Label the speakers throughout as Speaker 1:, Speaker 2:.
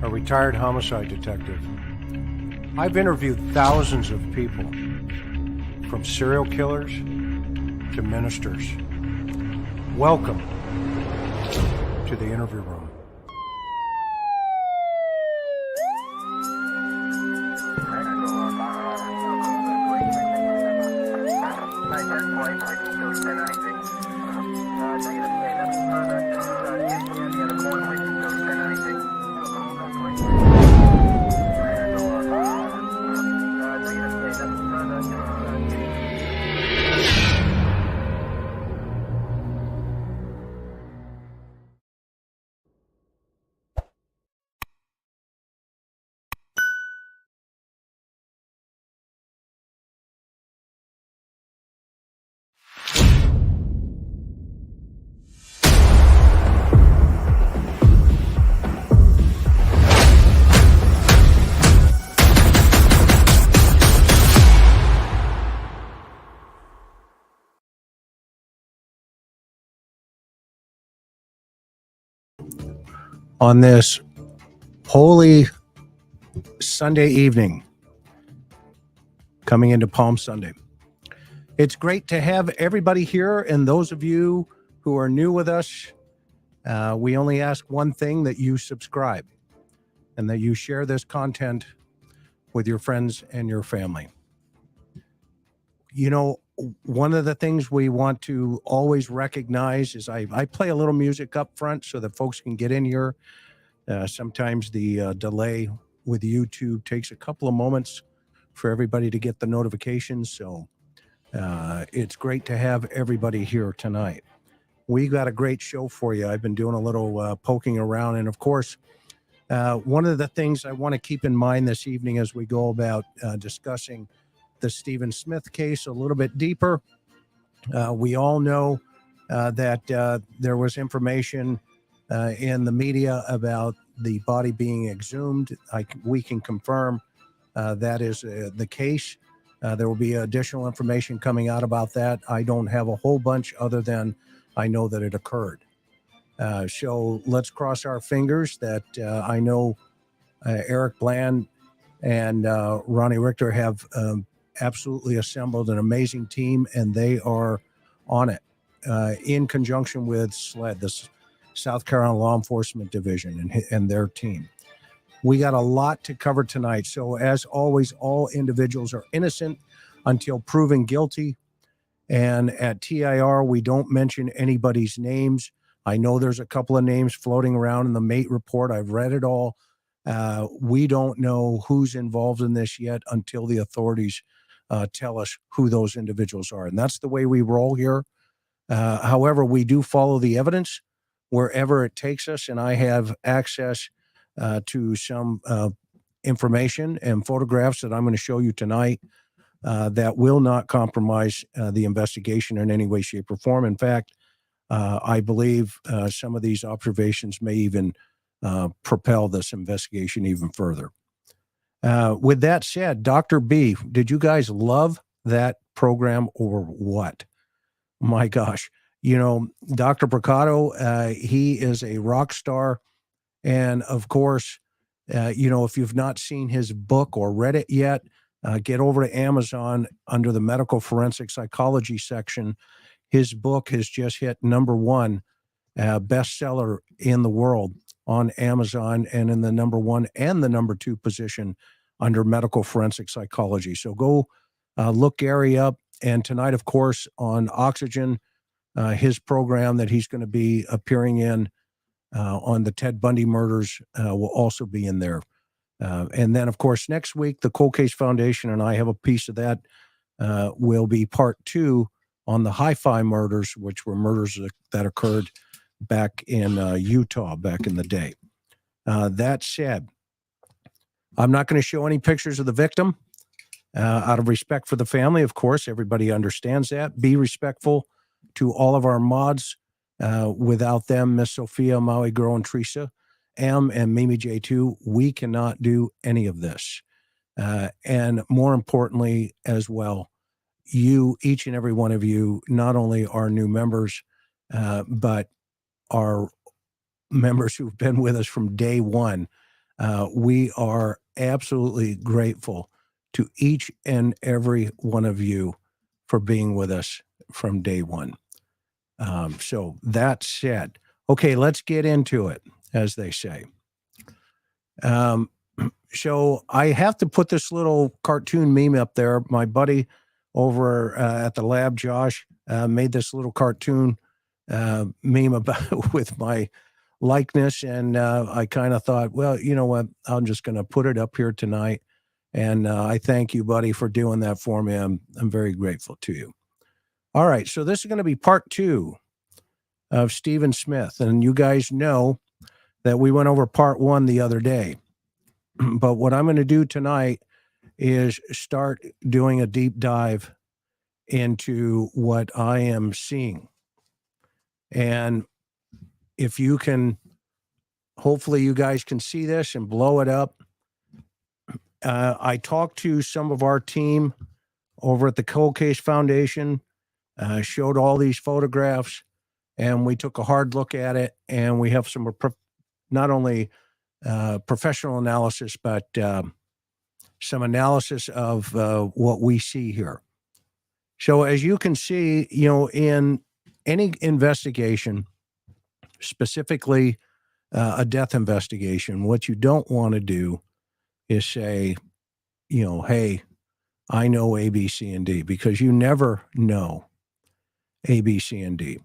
Speaker 1: a retired homicide detective. I've interviewed thousands of people, from serial killers to ministers. Welcome to the interview room. On this holy Sunday evening, coming into Palm Sunday, it's great to have everybody here, and those of you who are new with us, we only ask one thing: that you subscribe and that you share this content with your friends and your family. You know, one of the things we want to always recognize is I play a little music up front so that folks can get in here. Sometimes the delay with YouTube takes a couple of moments for everybody to get the notifications. So it's great to have everybody here tonight. We got a great show for you. I've been doing a little poking around. And of course, one of the things I want to keep in mind this evening as we go about discussing the Stephen Smith case a little bit deeper, we all know that there was information in the media about the body being exhumed. We can confirm that is the case. There will be additional information coming out about that. I don't have a whole bunch other than I know that it occurred. So let's cross our fingers that I know Eric Bland and Ronnie Richter have absolutely assembled an amazing team, and they are on it in conjunction with SLED, the South Carolina Law Enforcement Division, and their team. We got a lot to cover tonight. So as always, all individuals are innocent until proven guilty. And at TIR, we don't mention anybody's names. I know there's a couple of names floating around in the mate report. I've read it all. We don't know who's involved in this yet until the authorities tell us who those individuals are. And that's the way we roll here. However, we do follow the evidence wherever it takes us. And I have access to some information and photographs that I'm going to show you tonight that will not compromise the investigation in any way, shape, or form. In fact, I believe some of these observations may even propel this investigation even further. With that said, Dr. B, did you guys love that program or what? My gosh. You know, Dr. Bricado, he is a rock star. And of course, you know, if you've not seen his book or read it yet, get over to Amazon under the medical forensic psychology section. His book has just hit #1 bestseller in the world on Amazon, and in the #1 and the #2 position under medical forensic psychology. So go look Gary up. And tonight, of course, on Oxygen, his program that he's going to be appearing in on the Ted Bundy murders will also be in there. And then, of course, next week, the Cold Case Foundation, and I have a piece of that, will be part 2 on the Hi-Fi murders, which were murders that occurred back in Utah back in the day. That said, I'm not going to show any pictures of the victim out of respect for the family. Of course, everybody understands that. Be respectful to all of our mods. Without them, Miss Sophia, Maui Girl, and Teresa M, and Mimi J2, we cannot do any of this. And more importantly as well, you, each and every one of you, not only are new members, but are members who've been with us from day one. We are absolutely grateful to each and every one of you for being with us from day one. So that said, okay, let's get into it, as they say. So I have to put this little cartoon meme up there. My buddy over at the lab, Josh, made this little cartoon meme about with my likeness, and I kind of thought, well, you know what? I'm just going to put it up here tonight, and I thank you, buddy, for doing that for me. I'm very grateful to you. All right, so this is going to be part 2 of Stephen Smith, and you guys know that we went over part 1 the other day. But what I'm going to do tonight is start doing a deep dive into what I am seeing. And if you can, hopefully you guys can see this and blow it up. I talked to some of our team over at the Cold Case Foundation, showed all these photographs, and we took a hard look at it. And we have some not only professional analysis, but some analysis of what we see here. So as you can see, you know, in any investigation, specifically a death investigation, what you don't want to do is say, you know, hey, I know A, B, C, and D, because you never know A, B, C, and D.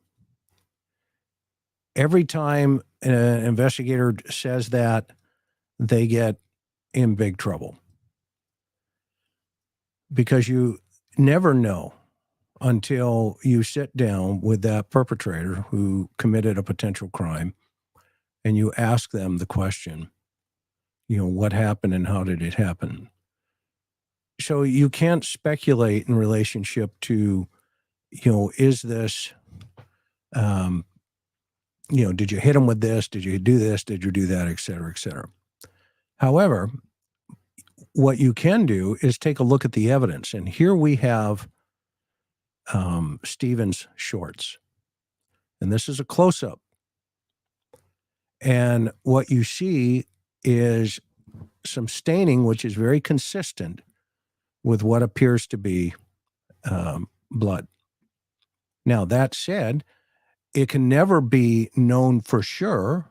Speaker 1: Every time an investigator says that, they get in big trouble, because you never know until you sit down with that perpetrator who committed a potential crime and you ask them the question, you know, what happened and how did it happen? So you can't speculate in relationship to, you know, is this, you know, did you hit him with this? Did you do this? Did you do that? Et cetera, et cetera. However, what you can do is take a look at the evidence. And here we have Stephen's shorts. And this is a close-up. And what you see is some staining, which is very consistent with what appears to be blood. Now, that said, it can never be known for sure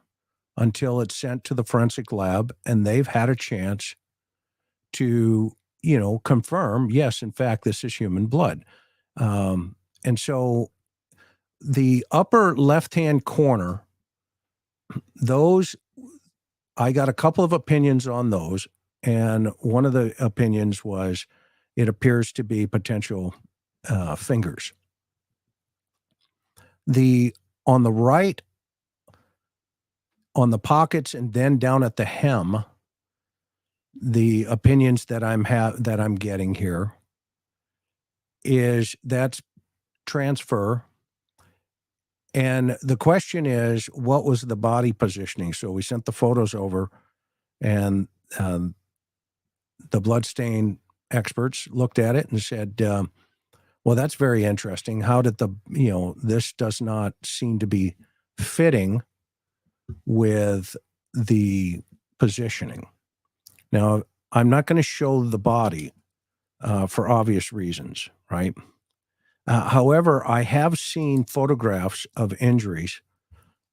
Speaker 1: until it's sent to the forensic lab and they've had a chance to, you know, confirm, yes, in fact, this is human blood. And so the upper left-hand corner, those, I got a couple of opinions on those. And one of the opinions was it appears to be potential fingers. On the right, on the pockets, and then down at the hem, the opinions that I'm getting here is that's transfer. And the question is, what was the body positioning? So we sent the photos over, and the bloodstain experts looked at it and said, well, that's very interesting. How did this does not seem to be fitting with the positioning. Now, I'm not going to show the body for obvious reasons, right? However, I have seen photographs of injuries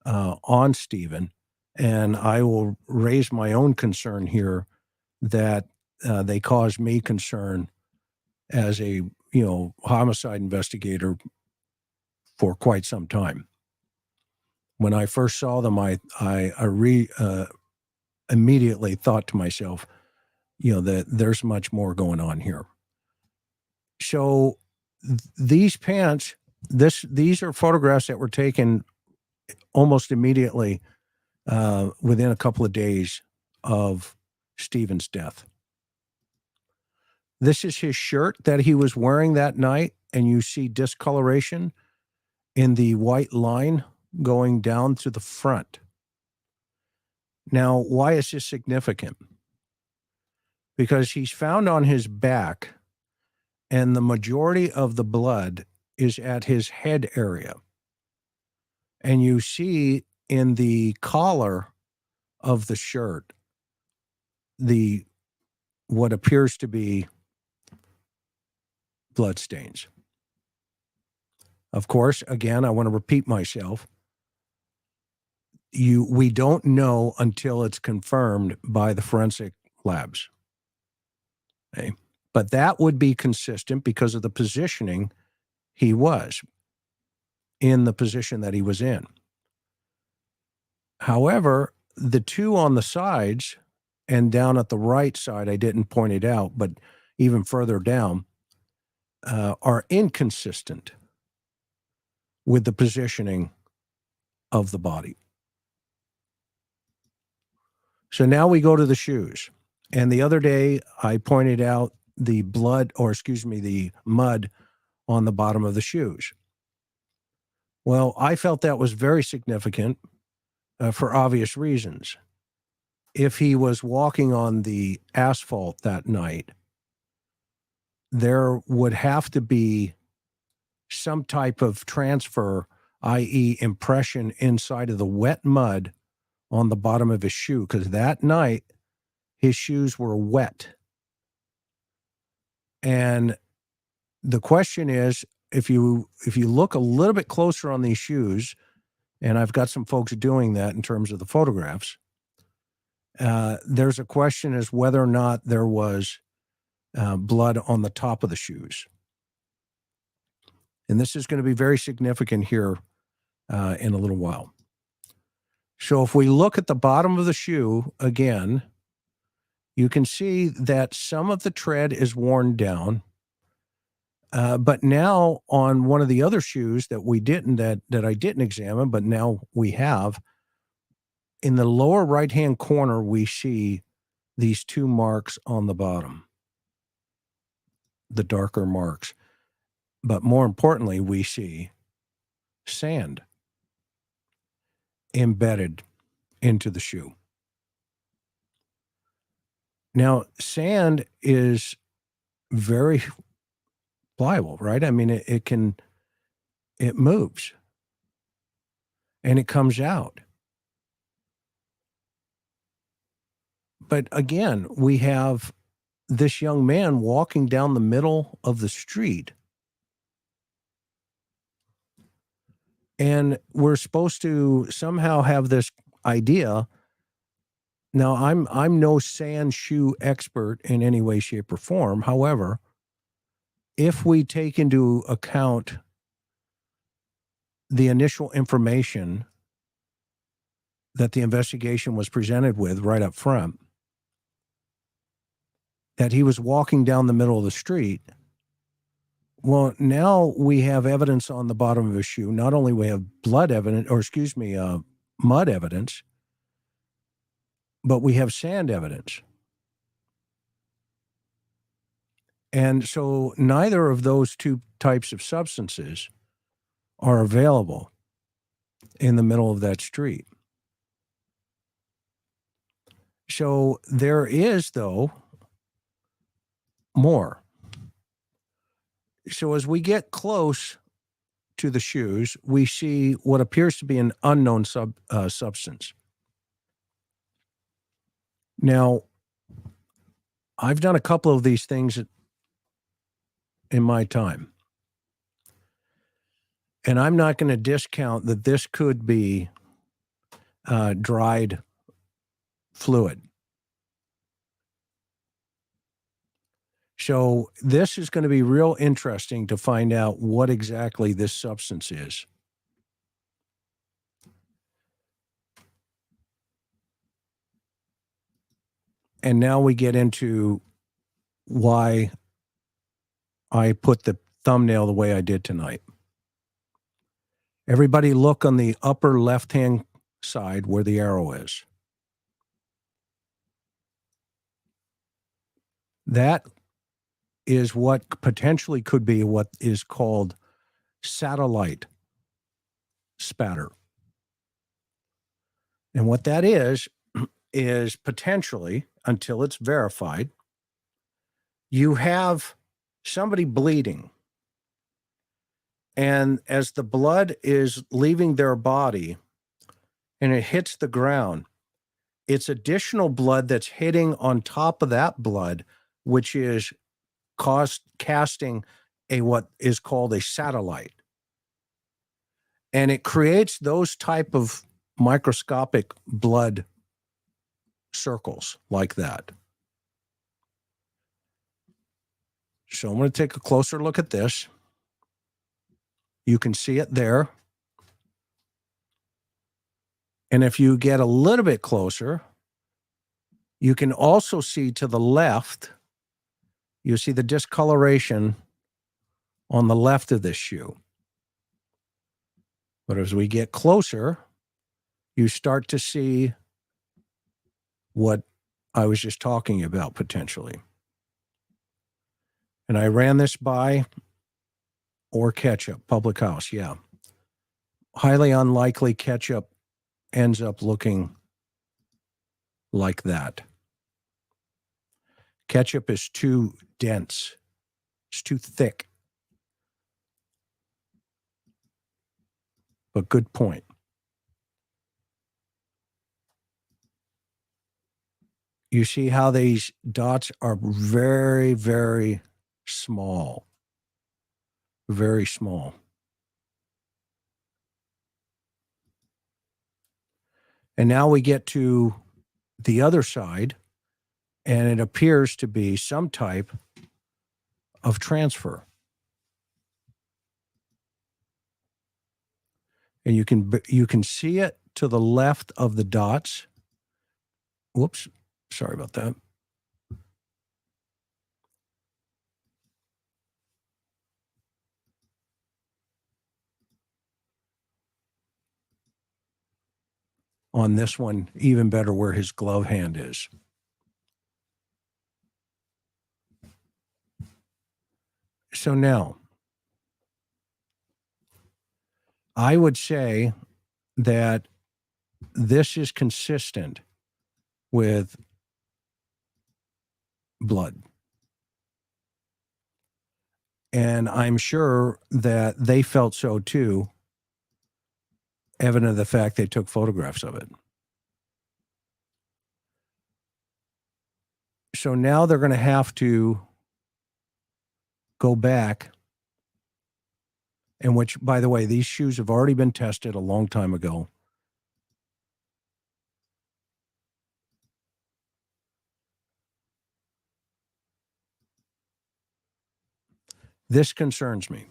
Speaker 1: on Stephen, and I will raise my own concern here that they cause me concern as a homicide investigator for quite some time. When I first saw them, I immediately thought to myself, that there's much more going on here. So these pants, these are photographs that were taken almost immediately within a couple of days of Stephen's death. This is his shirt that he was wearing that night, and you see discoloration in the white line going down to the front. Now, why is this significant? Because he's found on his back, and the majority of the blood is at his head area. And you see in the collar of the shirt what appears to be blood stains. Of course, again, I want to repeat myself. We don't know until it's confirmed by the forensic labs. Okay? But that would be consistent because of the positioning he was in, the position that he was in. However, the two on the sides and down at the right side, I didn't point it out, but even further down, are inconsistent with the positioning of the body. So now we go to the shoes. And the other day, I pointed out the the mud on the bottom of the shoes. Well, I felt that was very significant for obvious reasons. If he was walking on the asphalt that night, there would have to be some type of transfer, i.e., impression inside of the wet mud on the bottom of his shoe, because that night his shoes were wet. And the question is, if you look a little bit closer on these shoes, and I've got some folks doing that in terms of the photographs, there's a question as whether or not there was blood on the top of the shoes. And this is going to be very significant here in a little while. So if we look at the bottom of the shoe again, you can see that some of the tread is worn down. But now on one of the other shoes that I didn't examine, but now we have, in the lower right-hand corner, we see these two marks on the bottom, the darker marks. But more importantly, we see sand embedded into the shoe. Now, sand is very pliable, right? I mean, it moves and it comes out. But again, we have this young man walking down the middle of the street, and we're supposed to somehow have this idea. Now, I'm no sand shoe expert in any way, shape, or form. However, if we take into account the initial information that the investigation was presented with right up front, that he was walking down the middle of the street, well, now we have evidence on the bottom of his shoe. Not only we have blood evidence, mud evidence, but we have sand evidence. And so neither of those two types of substances are available in the middle of that street. So there is, though, more. So as we get close to the shoes, we see what appears to be an unknown substance. Now, I've done a couple of these things in my time, and I'm not going to discount that this could be dried fluid. So this is going to be real interesting to find out what exactly this substance is. And now we get into why I put the thumbnail the way I did tonight. Everybody look on the upper left-hand side where the arrow is. That is what potentially could be what is called satellite spatter. And what that is potentially, until it's verified, you have somebody bleeding. And as the blood is leaving their body and it hits the ground, It's additional blood that's hitting on top of that blood, which is casting a what is called a satellite. And it creates those type of microscopic blood circles like that. So I'm going to take a closer look at this. You can see it there. And if you get a little bit closer, you can also see to the left, you see the discoloration on the left of this shoe. But as we get closer, you start to see what I was just talking about potentially. And I ran this by or ketchup, public house, yeah. Highly unlikely ketchup ends up looking like that. Ketchup is too dense. It's too thick. But good point. You see how these dots are very, very small. Very small. And now we get to the other side, and it appears to be some type of transfer. And you can see it to the left of the dots. Whoops, sorry about that. On this one, even better where his glove hand is. So now, I would say that this is consistent with blood. And I'm sure that they felt so too, evident of the fact they took photographs of it. So now they're going to have to go back, and which, by the way, these shoes have already been tested a long time ago. This concerns me.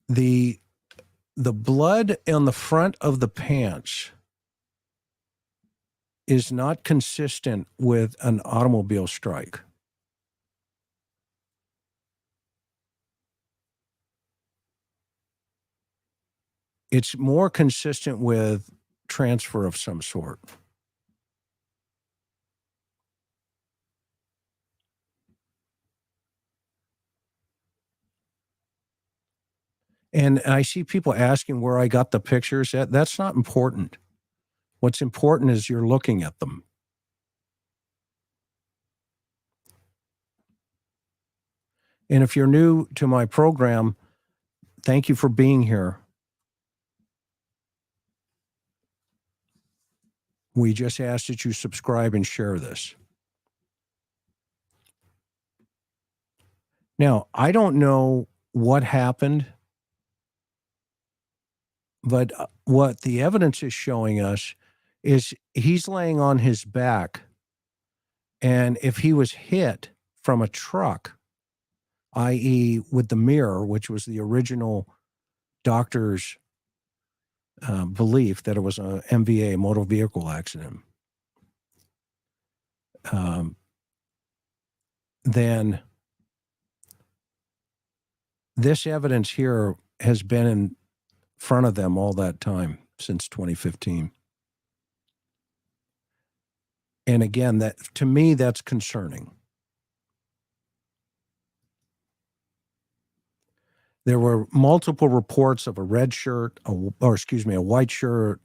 Speaker 1: The blood on the front of the pants is not consistent with an automobile strike. It's more consistent with transfer of some sort. And I see people asking where I got the pictures. That's not important. What's important is you're looking at them. And if you're new to my program, thank you for being here. We just ask that you subscribe and share this. Now, I don't know what happened, but what the evidence is showing us is he's laying on his back. And if he was hit from a truck, i.e. with the mirror, which was the original doctor's belief that it was a MVA, motor vehicle accident, then this evidence here has been in front of them all that time since 2015. And again, that to me, that's concerning. There were multiple reports of a red shirt, a white shirt,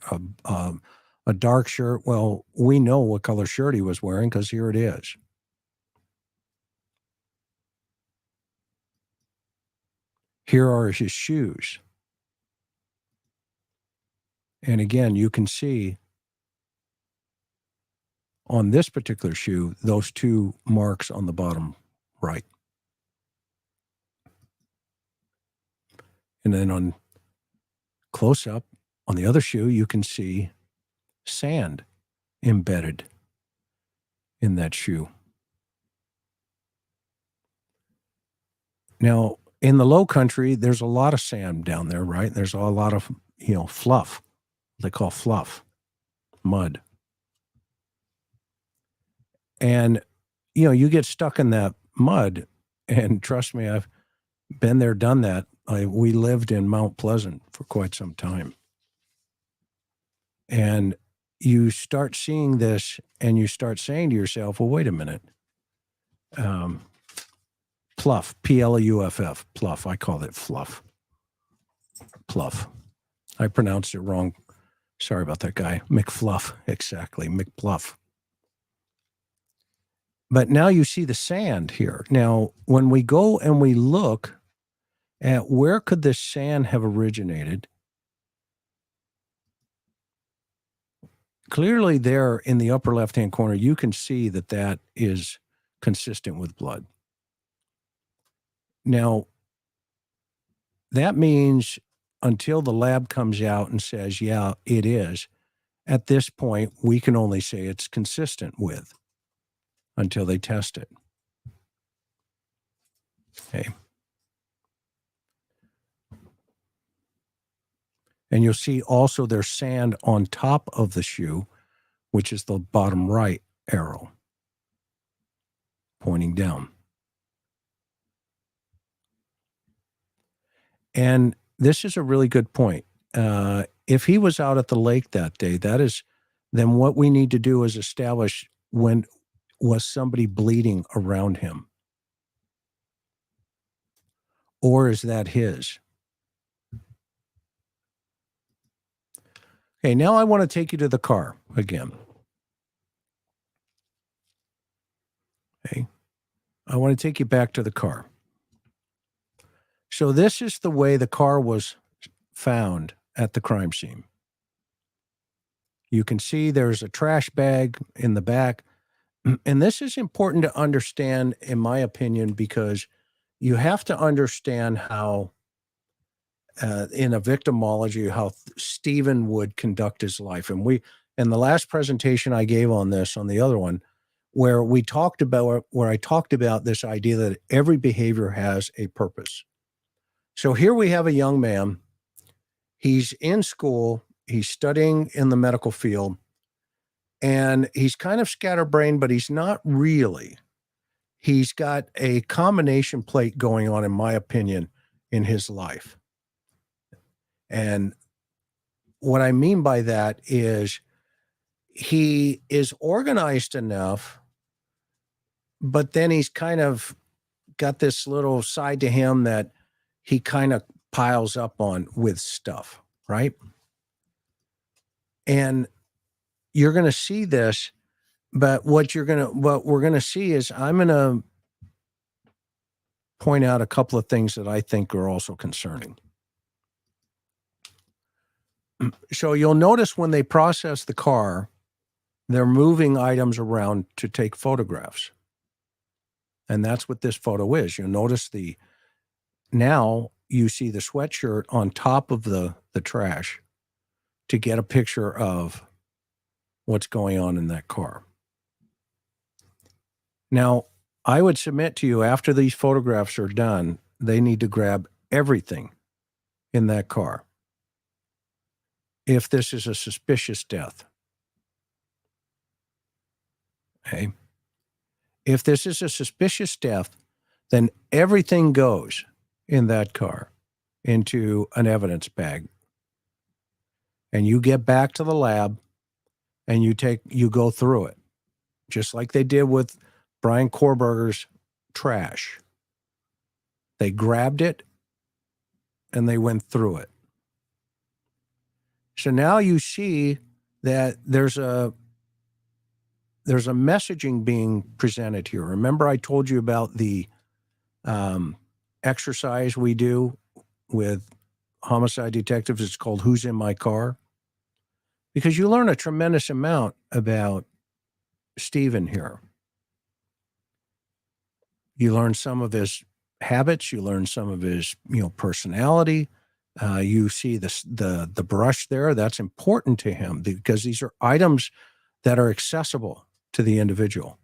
Speaker 1: a dark shirt. Well, we know what color shirt he was wearing because here it is. Here are his shoes. And again, you can see on this particular shoe, those two marks on the bottom right. And then on close up on the other shoe, you can see sand embedded in that shoe. Now, in the low country, there's a lot of sand down there, right? There's a lot of, fluff. They call fluff, mud. And, you get stuck in that mud. And trust me, I've been there, done that. We lived in Mount Pleasant for quite some time. And you start seeing this and you start saying to yourself, well, wait a minute. Pluff, Pluff, pluff. I call it fluff. Pluff. I pronounced it wrong. Sorry about that, guy. McFluff, exactly, McPluff. But now you see the sand here. Now, when we go and we look at where could this sand have originated, clearly there in the upper left-hand corner, you can see that that is consistent with blood. Now, that means until the lab comes out and says, yeah, it is, at this point, we can only say it's consistent with until they test it. Okay. And you'll see also there's sand on top of the shoe, which is the bottom right arrow pointing down. And this is a really good point. If he was out at the lake that day, then what we need to do is establish when was somebody bleeding around him? Or is that his? Okay, now I want to take you to the car again. Okay, I want to take you back to the car. So this is the way the car was found at the crime scene. You can see there's a trash bag in the back. And this is important to understand, in my opinion, because you have to understand how, in a victimology, how Stephen would conduct his life. And in the last presentation I gave on this, on the other one, where I talked about this idea that every behavior has a purpose. So here we have a young man. He's in school. He's studying in the medical field. And he's kind of scatterbrained, but he's not really. He's got a combination plate going on, in my opinion, in his life. And what I mean by that is he is organized enough, but then he's kind of got this little side to him that he kind of piles up on with stuff, right? And you're going to see this, but what we're going to see is I'm going to point out a couple of things that I think are also concerning. So you'll notice when they process the car, they're moving items around to take photographs. And that's what this photo is. You'll notice now you see the sweatshirt on top of the trash to get a picture of what's going on in that car. Now, I would submit to you, after these photographs are done, they need to grab everything in that car if this is a suspicious death. Okay. If this is a suspicious death, then everything goes in that car into an evidence bag. And you get back to the lab and you go through it, just like they did with Brian Korberger's trash. They grabbed it and they went through it. So now you see that there's a messaging being presented here. Remember I told you about the exercise we do with homicide detectives? It's called Who's in My Car? because you learn a tremendous amount about Stephen here. You learn some of his habits. You learn some of his, personality. You see the brush there. That's important to him because these are items that are accessible to the individual.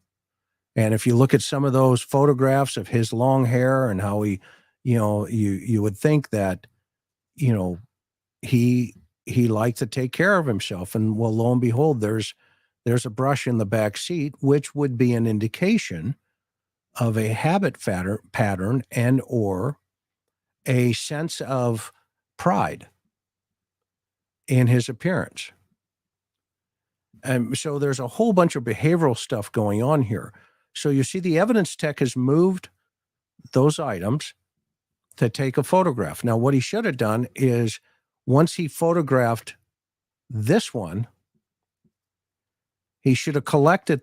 Speaker 1: And if you look at some of those photographs of his long hair and how he, you would think that, he liked to take care of himself. And well, lo and behold, there's a brush in the back seat, which would be an indication of a habit pattern and or a sense of pride in his appearance. And so there's a whole bunch of behavioral stuff going on here. So you see the evidence tech has moved those items to take a photograph. Now, what he should have done is once he photographed this one, he should have collected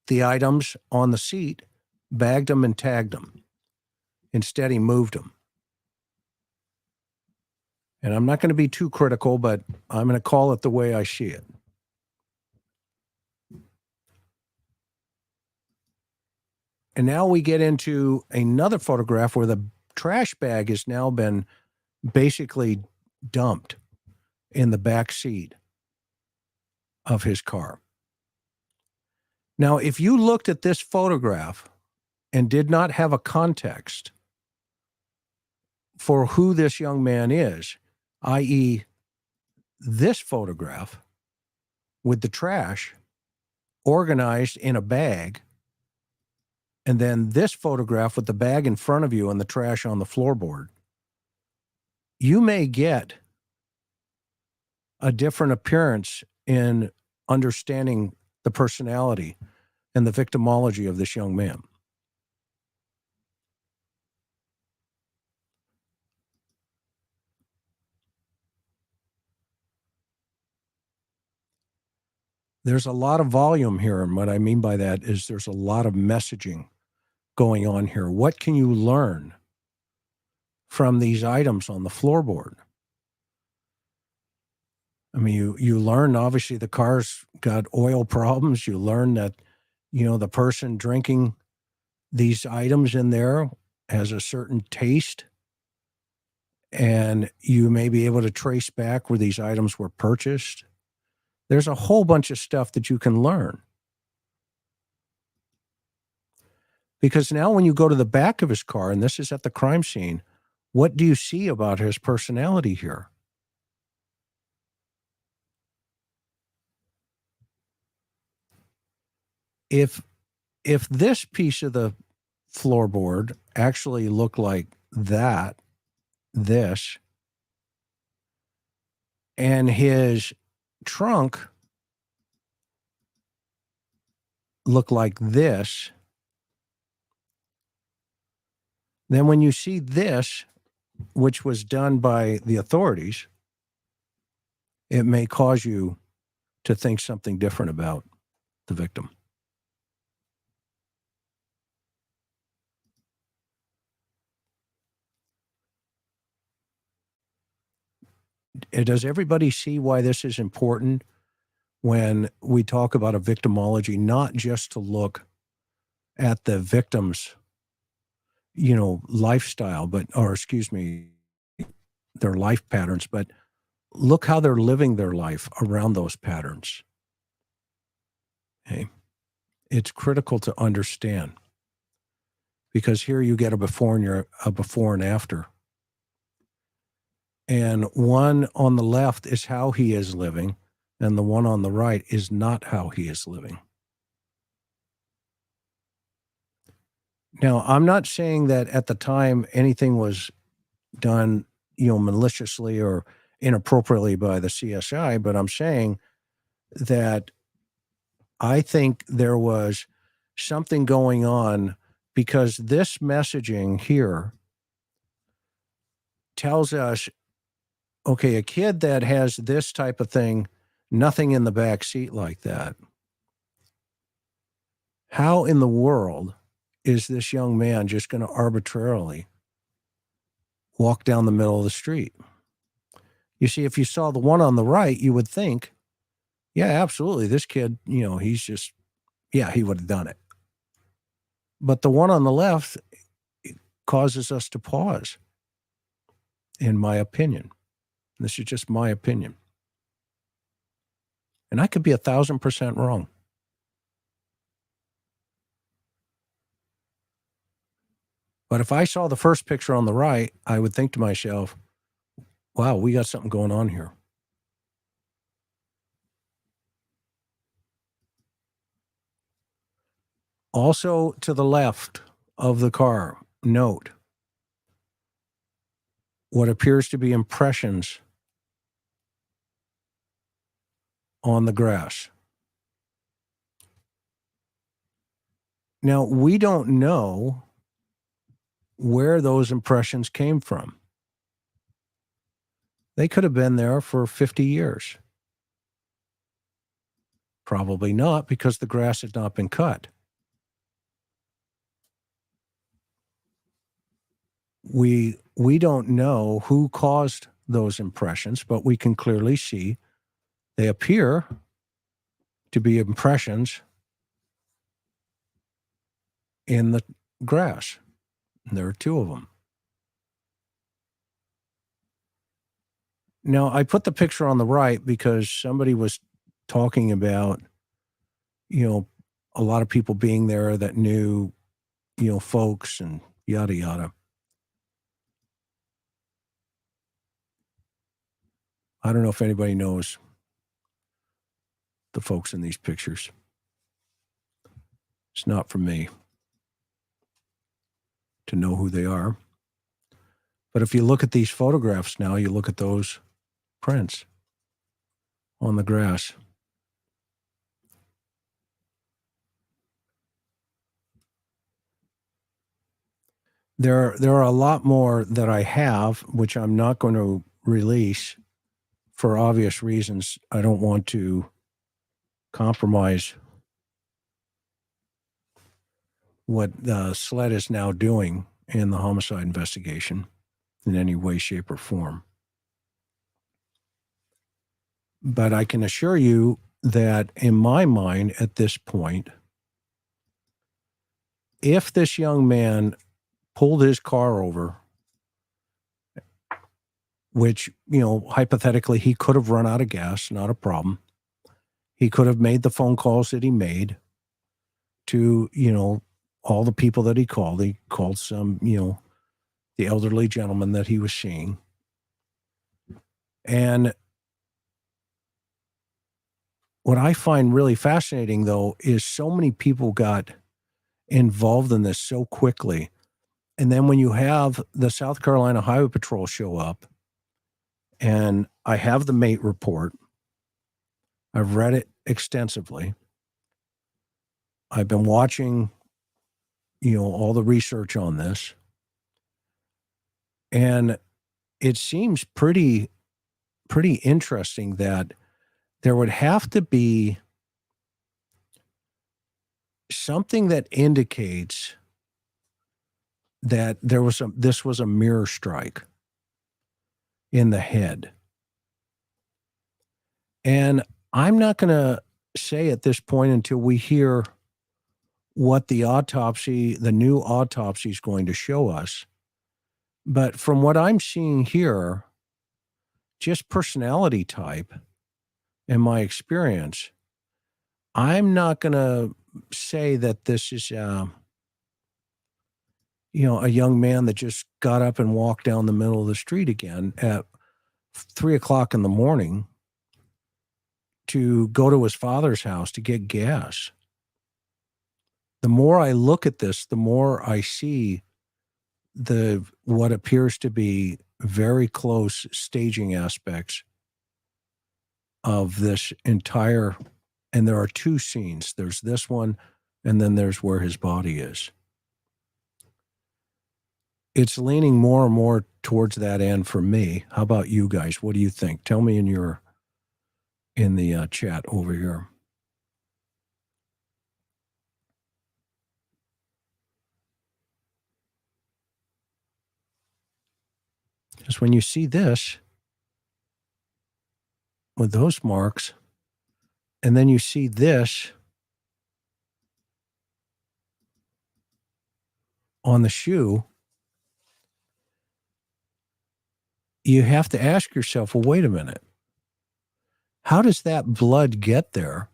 Speaker 1: the items on the seat, bagged them, and tagged them. Instead, he moved them. And I'm not going to be too critical, but I'm going to call it the way I see it. And now we get into another photograph where the trash bag has now been basically dumped in the back seat of his car. Now, if you looked at this photograph and did not have a context for who this young man is, i.e., this photograph with the trash organized in a bag, and then this photograph with the bag in front of you and the trash on the floorboard, you may get a different appearance in understanding the personality and the victimology of this young man. There's a lot of volume here, and what I mean by that is there's a lot of messaging going on here. What can you learn from these items on the floorboard? I mean, you learn, obviously, the car's got oil problems. You learn that, the person drinking these items in there has a certain taste, and you may be able to trace back where these items were purchased. There's a whole bunch of stuff that you can learn. Because now when you go to the back of his car, and this is at the crime scene, what do you see about his personality here? If this piece of the floorboard actually looked like this, and his trunk looked like this, then when you see this, which was done by the authorities, it may cause you to think something different about the victim. Does everybody see why this is important when we talk about a victimology, not just to look at the victim's, lifestyle, their life patterns, but look how they're living their life around those patterns. Okay. It's critical to understand because here you get a before and after. And one on the left is how he is living, and the one on the right is not how he is living. Now, I'm not saying that at the time anything was done, maliciously or inappropriately by the CSI, but I'm saying that I think there was something going on because this messaging here tells us, okay, a kid that has this type of thing, nothing in the back seat like that. How in the world is this young man just going to arbitrarily walk down the middle of the street? You see, if you saw the one on the right, you would think, yeah, absolutely, this kid, he's just, yeah, he would have done it. But the one on the left causes us to pause, in my opinion. This is just my opinion. And I could be 1,000% wrong. But if I saw the first picture on the right, I would think to myself, wow, we got something going on here. Also, to the left of the car, note what appears to be impressions on the grass. Now, we don't know where those impressions came from. They could have been there for 50 years. Probably not, because the grass had not been cut. We don't know who caused those impressions, but we can clearly see they appear to be impressions in the grass. And there are two of them. Now, I put the picture on the right because somebody was talking about, a lot of people being there that knew, folks and yada, yada. I don't know if anybody knows the folks in these pictures. It's not for me to know who they are. But if you look at these photographs now, you look at those prints on the grass. There are a lot more that I have, which I'm not going to release for obvious reasons. I don't want to compromise what SLED is now doing in the homicide investigation in any way, shape, or form. But I can assure you that in my mind at this point, if this young man pulled his car over, which, hypothetically he could have run out of gas, not a problem. He could have made the phone calls that he made to, all the people that he called. He called some, the elderly gentleman that he was seeing. And what I find really fascinating, though, is so many people got involved in this so quickly. And then when you have the South Carolina Highway Patrol show up, and I have the mate report, I've read it extensively. I've been watching, all the research on this. And it seems pretty interesting that there would have to be something that indicates that this was a mirror strike in the head. And I'm not going to say at this point until we hear what the new autopsy is going to show us. But from what I'm seeing here, just personality type and my experience, I'm not going to say that this is, a young man that just got up and walked down the middle of the street again at 3:00 in the morning to go to his father's house to get gas. The more I look at this, the more I see what appears to be very close staging aspects of this entire, and there are two scenes. There's this one, and then there's where his body is. It's leaning more and more towards that end for me. How about you guys? What do you think? Tell me in the chat over here. Because when you see this, with those marks, and then you see this on the shoe, you have to ask yourself, well, wait a minute. How does that blood get there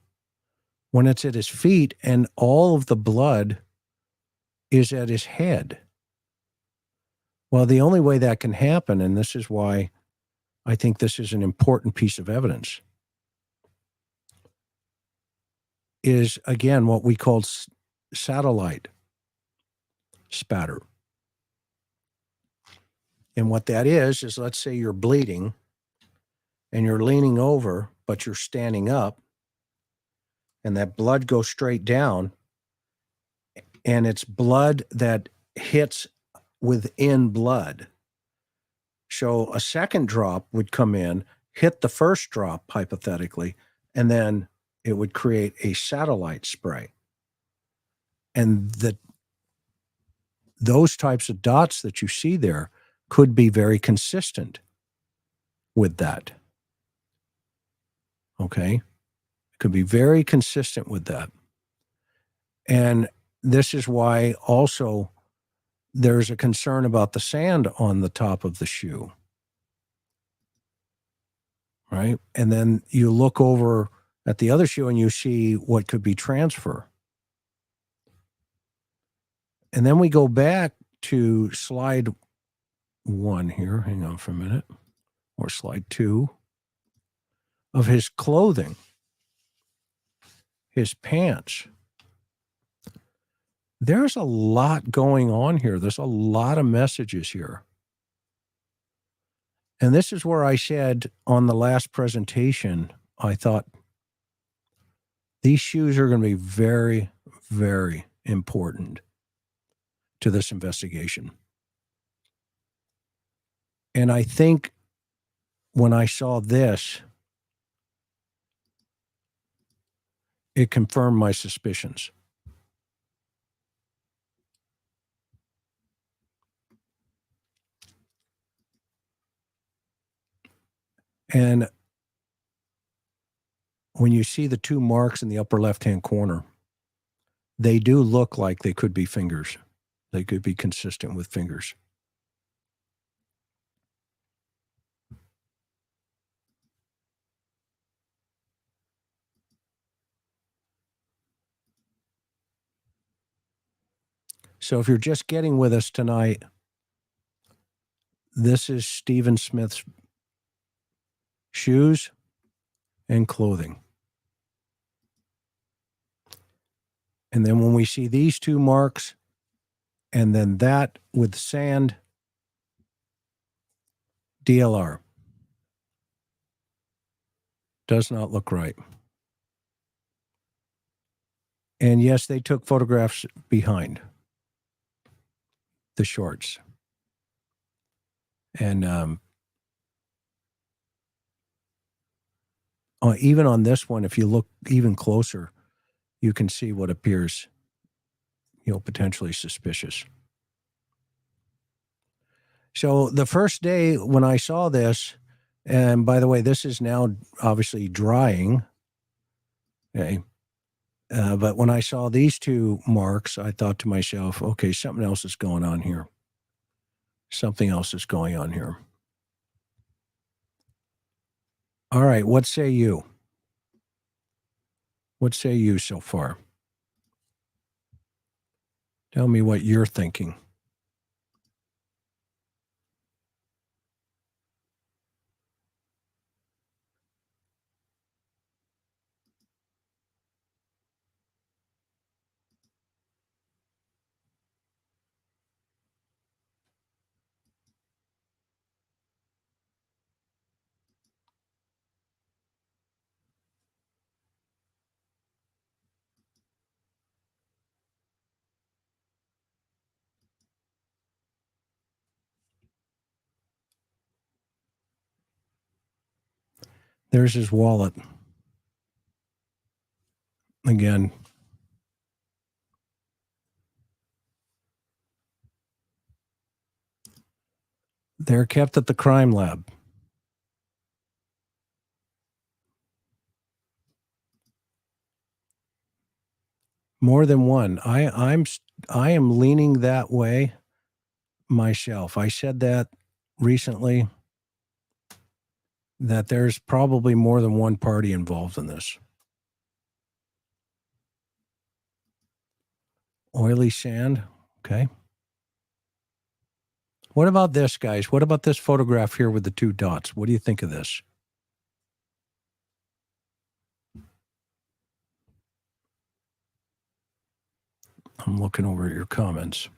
Speaker 1: when it's at his feet and all of the blood is at his head? Well, the only way that can happen, and this is why I think this is an important piece of evidence, is, again, what we call satellite spatter. And what that is let's say you're bleeding and you're leaning over, but you're standing up, and that blood goes straight down, and it's blood that hits within blood. So a second drop would come in, hit the first drop, hypothetically, and then it would create a satellite spray. And those types of dots that you see there could be very consistent with that. Okay? Could be very consistent with that. And this is why also there's a concern about the sand on the top of the shoe. Right? And then you look over at the other shoe and you see what could be transfer. And then we go back to slide 1 here. Hang on for a minute. Or slide 2 of his clothing, his pants. There's a lot going on here. There's a lot of messages here. And this is where I said on the last presentation, I thought these shoes are going to be very, very important to this investigation. And I think when I saw this, it confirmed my suspicions. And when you see the 2 marks in the upper left-hand corner, they do look like they could be fingers. They could be consistent with fingers. So if you're just getting with us tonight, this is Stephen Smith's shoes and clothing. And then when we see these 2 marks, and then that with sand, DLR. Does not look right. And yes, they took photographs behind the shorts. And even on this one, if you look even closer, you can see what appears, potentially suspicious. So the first day when I saw this, and by the way, this is now obviously drying. Okay. But when I saw these 2 marks, I thought to myself, okay, something else is going on here. Something else is going on here. All right, what say you? What say you so far? Tell me what you're thinking. There's his wallet. Again. They're kept at the crime lab. More than one. I am leaning that way myself. I said that recently, that there's probably more than one party involved in this. Oily sand. Okay. What about this, guys? What about this photograph here with the two dots? What do you think of this? I'm looking over at your comments.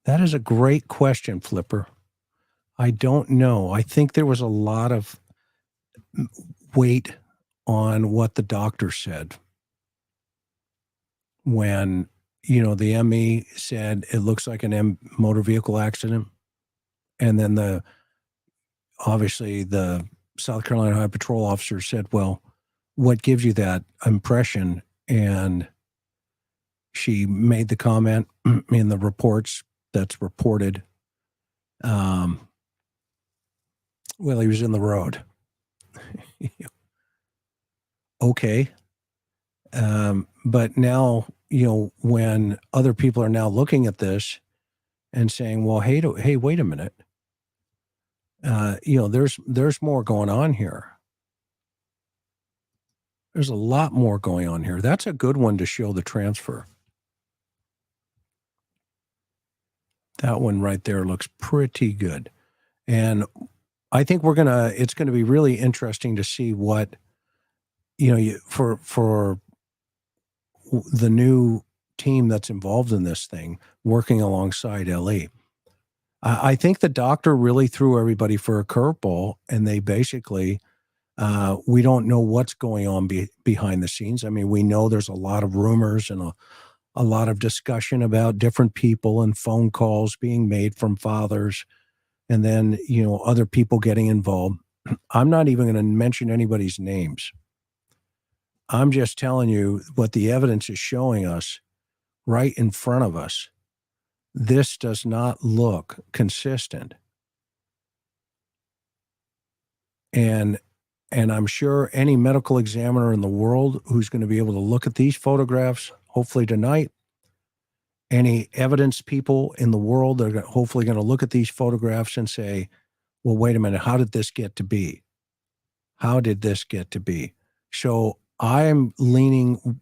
Speaker 1: That is a great question, Flipper. I don't know. I think there was a lot of weight on what the doctor said when, the ME said it looks like an motor vehicle accident. And then obviously the South Carolina Highway Patrol officer said, well, what gives you that impression? And she made the comment in the reports that's reported. Well, he was in the road. Okay. But now, when other people are now looking at this and saying, well, hey, wait a minute. There's more going on here. There's a lot more going on here. That's a good one to show the transfer. That one right there looks pretty good. And I think it's going to be really interesting to see what, for the new team that's involved in this thing, working alongside LE. I think the doctor really threw everybody for a curveball, and they basically, we don't know what's going on behind the scenes. I mean, we know there's a lot of rumors and a lot of discussion about different people and phone calls being made from fathers, and then, other people getting involved. I'm not even going to mention anybody's names. I'm just telling you what the evidence is showing us right in front of us. This does not look consistent. And I'm sure any medical examiner in the world who's going to be able to look at these photographs, hopefully tonight, any evidence people in the world are hopefully going to look at these photographs and say, well, wait a minute, how did this get to be? How did this get to be? So I'm leaning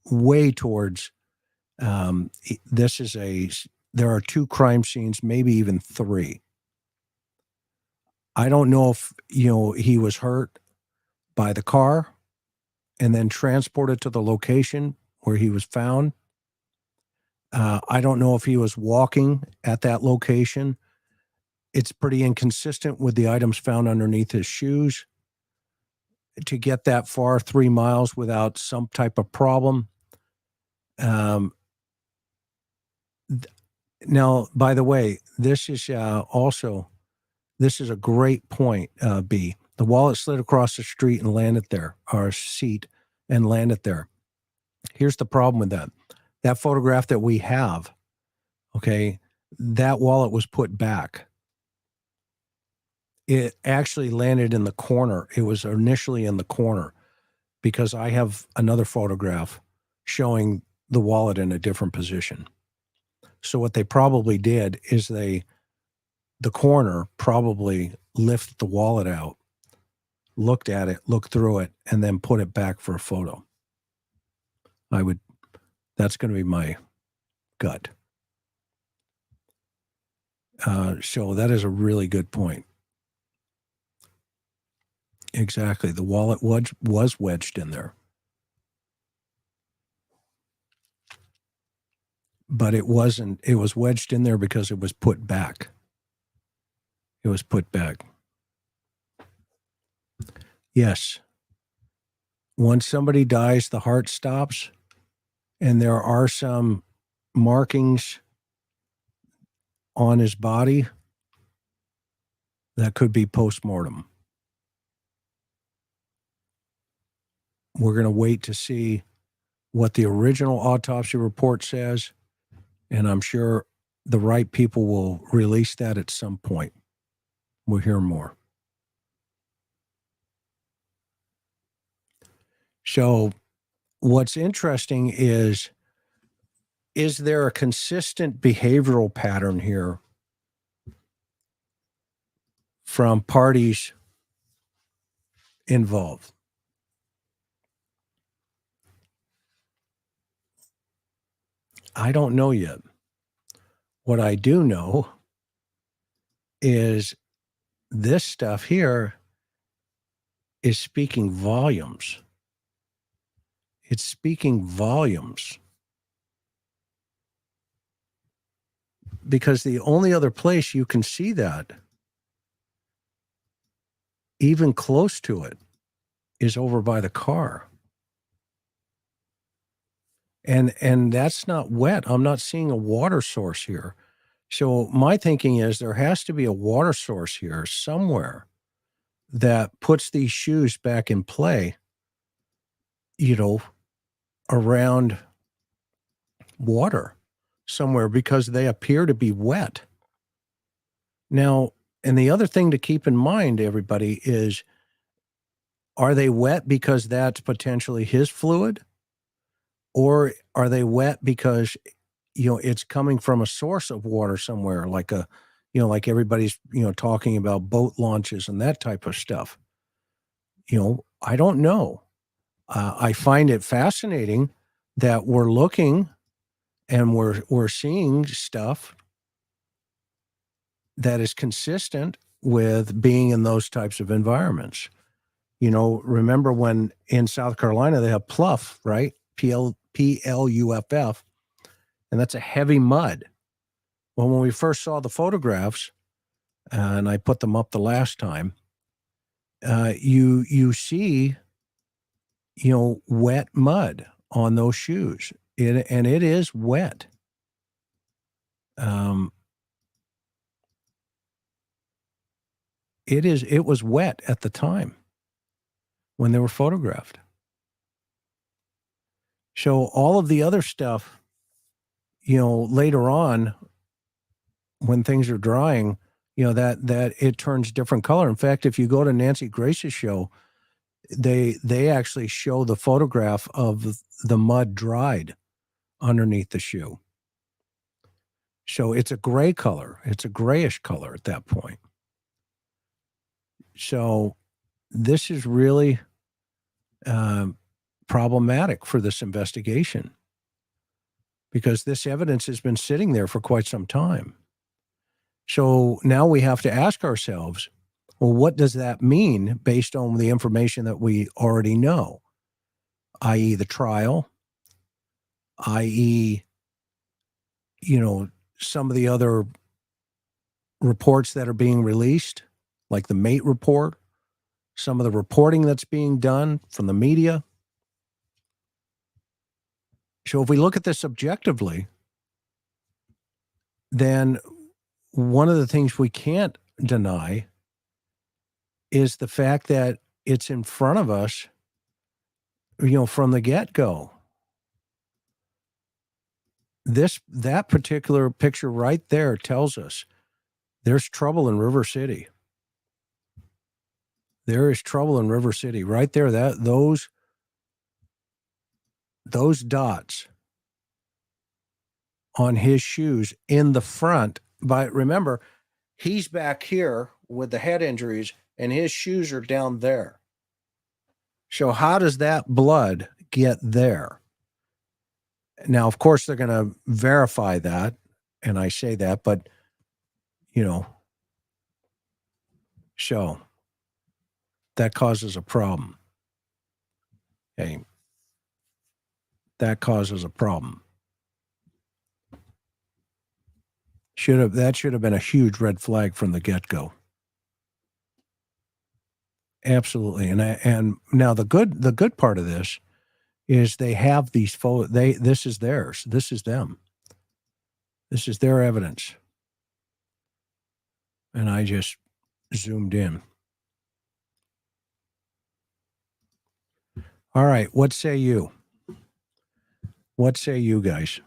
Speaker 1: way towards there are two crime scenes, maybe even three. I don't know if, he was hurt by the car and then transported to the location where he was found. I don't know if he was walking at that location. It's pretty inconsistent with the items found underneath his shoes to get that far, 3 miles, without some type of problem. Now, by the way, this is a great point, B. The wallet slid across the street and landed there, or seat, and landed there. Here's the problem with that. That photograph that we have, okay, that wallet was put back. It actually landed in the corner. It was initially in the corner because I have another photograph showing the wallet in a different position. So what they probably did is the coroner probably lifted the wallet out, looked at it, looked through it, and then put it back for a photo. That's going to be my gut. So that is a really good point. Exactly. The wallet was wedged in there. But it wasn't. It was wedged in there because it was put back. It was put back. Yes. Once somebody dies, the heart stops, and there are some markings on his body that could be postmortem. We're going to wait to see what the original autopsy report says, and I'm sure the right people will release that at some point. We'll hear more. So what's interesting is there a consistent behavioral pattern here from parties involved? I don't know yet. What I do know is this stuff here is speaking volumes. It's speaking volumes. Because the only other place you can see that, even close to it, is over by the car. And that's not wet. I'm not seeing a water source here. So my thinking is there has to be a water source here somewhere that puts these shoes back in play, around water somewhere, because they appear to be wet. Now, and the other thing to keep in mind, everybody, is, are they wet because that's potentially his fluid? Or are they wet because, it's coming from a source of water somewhere, like like everybody's, talking about boat launches and that type of stuff? I don't know. I find it fascinating that we're looking and we're seeing stuff that is consistent with being in those types of environments. Remember when in South Carolina they have pluff, right? Pluff, and that's a heavy mud. Well, when we first saw the photographs, and I put them up the last time, you see, wet mud on those shoes, and it is wet. It was wet at the time when they were photographed. So all of the other stuff, later on when things are drying, that it turns different color. In fact, if you go to Nancy Grace's show, they actually show the photograph of the mud dried underneath the shoe. So it's a gray color. It's a grayish color at that point. So this is really problematic for this investigation, because this evidence has been sitting there for quite some time. So now we have to ask ourselves, well, what does that mean based on the information that we already know, i.e. the trial, i.e., some of the other reports that are being released, like the mate report, some of the reporting that's being done from the media. So if we look at this objectively, then one of the things we can't deny is the fact that it's in front of us, from the get-go. That particular picture right there tells us there's trouble in River City. There is trouble in River City right there. Those dots on his shoes in the front. But remember, he's back here with the head injuries and his shoes are down there. So how does that blood get there? Now, of course, they're going to verify that, and I say that, but, so that causes a problem. Okay. That causes a problem. That should have been a huge red flag from the get-go. Absolutely. And now the good part of this is they have these this is theirs. This is them. This is their evidence. And I just zoomed in. All right, what say you? What say you guys?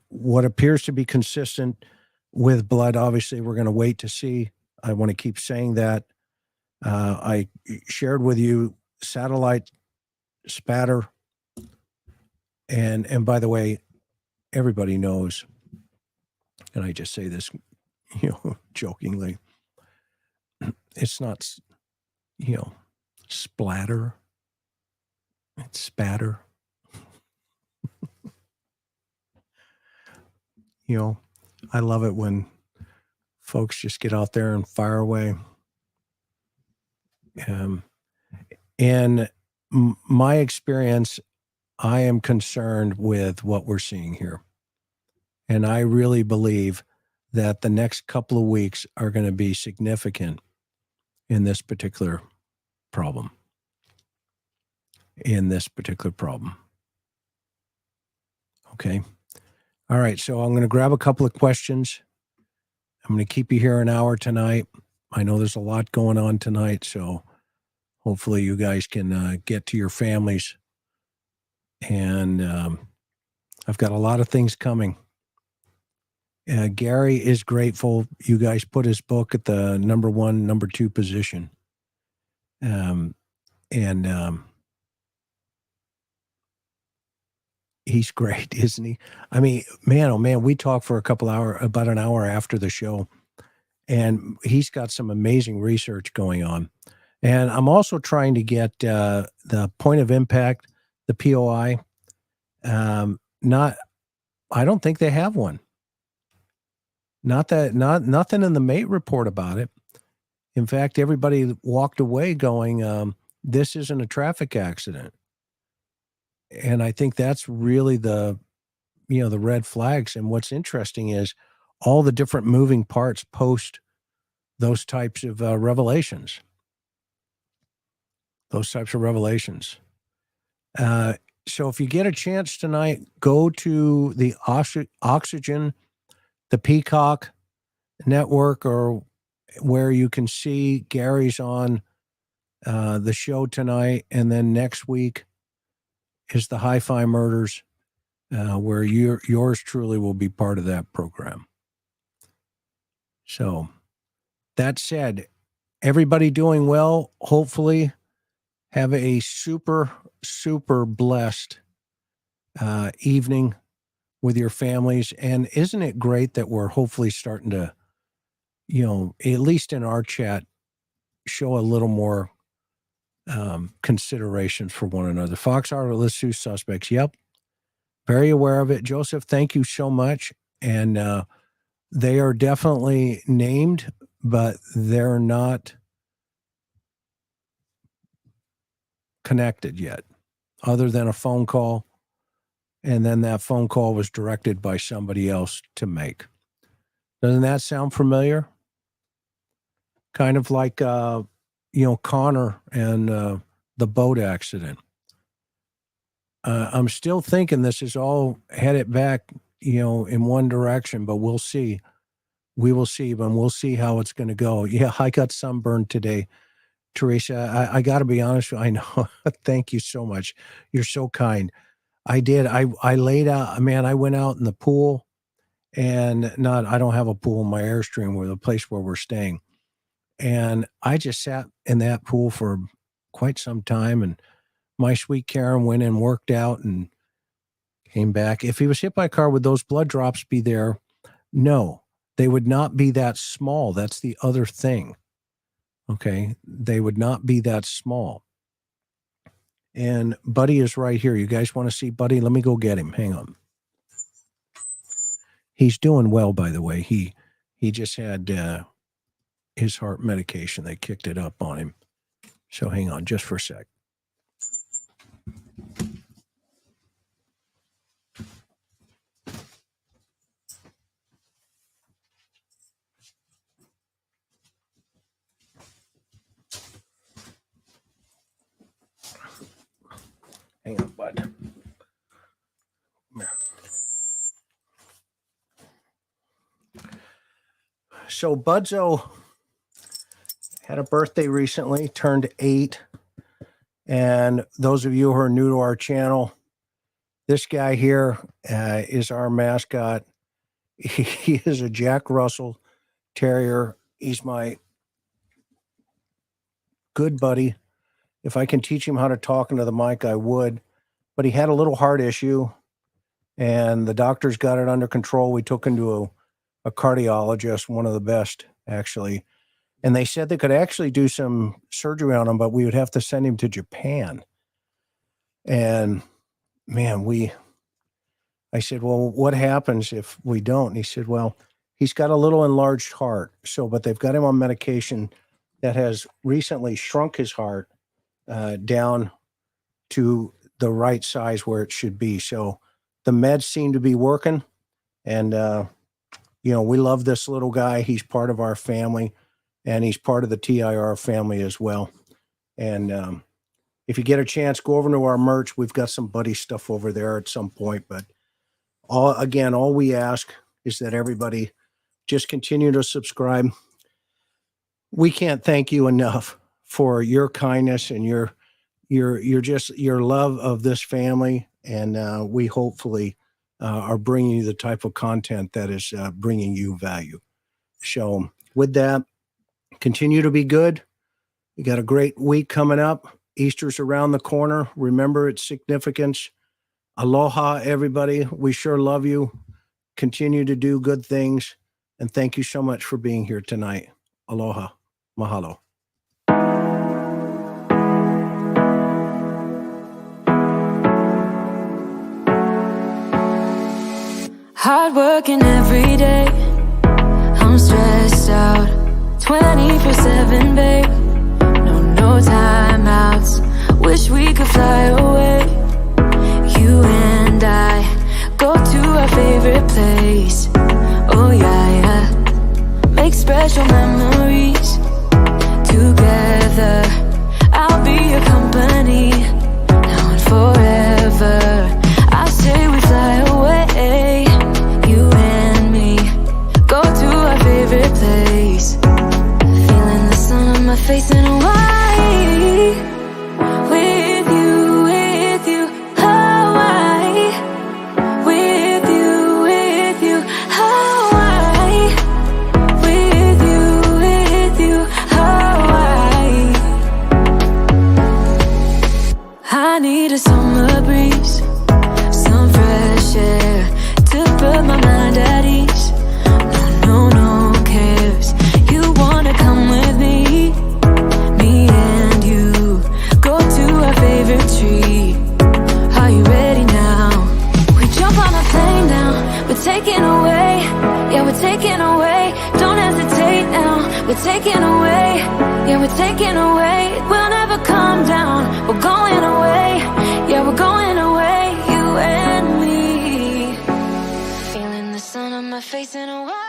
Speaker 1: What appears to be consistent with blood, obviously, we're going to wait to see. I want to keep saying that. I shared with you satellite spatter. And by the way, everybody knows, and I just say this, jokingly, it's not, splatter. It's spatter. I love it when folks just get out there and fire away. In my experience, I am concerned with what we're seeing here. And I really believe that the next couple of weeks are going to be significant in this particular problem. Okay. All right. So I'm going to grab a couple of questions. I'm going to keep you here an hour tonight. I know there's a lot going on tonight, so hopefully you guys can get to your families. And I've got a lot of things coming. Gary is grateful you guys put his book at the number 1, number 2 position. He's great, isn't he? I mean, man, oh man, we talked for about an hour after the show, and he's got some amazing research going on. And I'm also trying to get the point of impact, the POI. I don't think they have one. Nothing in the mate report about it. In fact, everybody walked away going, this isn't a traffic accident. And I think that's really the red flags. And what's interesting is all the different moving parts post those types of revelations. So if you get a chance tonight, go to the Oxygen, the Peacock Network, or where you can see Gary's on the show tonight. And then next week is the Hi-Fi Murders, where yours truly will be part of that program. So that said, everybody doing well, hopefully have a super, super blessed evening with your families. And isn't it great that we're hopefully starting to, at least in our chat, show a little more considerations for one another. Fox Harbor, let's sue suspects. Yep. Very aware of it. Joseph, thank you so much. And they are definitely named, but they're not connected yet, other than a phone call. And then that phone call was directed by somebody else to make. Doesn't that sound familiar? Kind of like, Connor and the boat accident. I'm still thinking this is all headed back, in one direction, but we'll see. We will see, and we'll see how it's going to go. Yeah, I got sunburned today, Teresa. I got to be honest with you. I know. Thank you so much. You're so kind. I did. I laid out, man, I went out in the pool, and I don't have a pool in my Airstream, where the place where we're staying. And I just sat in that pool for quite some time, and my sweet Karen went and worked out and came back. If he was hit by a car, would those blood drops be there? No, they would not be that small. That's the other thing. Okay. They would not be that small. And Buddy is right here. You guys want to see Buddy? Let me go get him. Hang on. He's doing well, by the way. He just had his heart medication. They kicked it up on him. So hang on just for a sec. Hang on, bud. So Budzo had a birthday recently, turned 8. And those of you who are new to our channel, This guy here is our mascot. He is a Jack Russell Terrier. He's my good buddy. If I can teach him how to talk into the mic, I would. But he had a little heart issue, and the doctors got it under control. We took him to a cardiologist, one of the best, actually. And they said they could actually do some surgery on him, but we would have to send him to Japan. And man, I said, well, what happens if we don't? And he said, well, he's got a little enlarged heart. But they've got him on medication that has recently shrunk his heart down to the right size where it should be. So the meds seem to be working. And, we love this little guy. He's part of our family, and he's part of the TIR family as well. And if you get a chance, go over to our merch. We've got some buddy stuff over there at some point. But all we ask is that everybody just continue to subscribe. We can't thank you enough for your kindness and your love of this family. And we hopefully are bringing you the type of content that is bringing you value. So with that, continue to be good. You got a great week coming up. Easter's around the corner. Remember its significance. Aloha, everybody. We sure love you. Continue to do good things. And thank you so much for being here tonight. Aloha. Mahalo.
Speaker 2: Hard working every day. I'm stressed out 24/7, babe. No timeouts. Wish we could fly away. You and I go to our favorite place. Oh yeah. Make special memories together. I'll be your company now and forever. I say we fly away. You and me go to our favorite place. Feeling the sun on my face in Hawaii. With you, Hawaii. With you, Hawaii. With you, Hawaii. I need a summer breeze, some fresh air to put my mind at ease. No cares. You wanna come with me? Me and you go to our favorite tree. Are you ready now? We jump on a plane now. We're taking away. Yeah, we're taking away. Don't hesitate now. We're taking away. Yeah, we're taking away. We'll never come down. We're going away. Yeah, we're going away. You and me. Feeling the sun on my face in a while.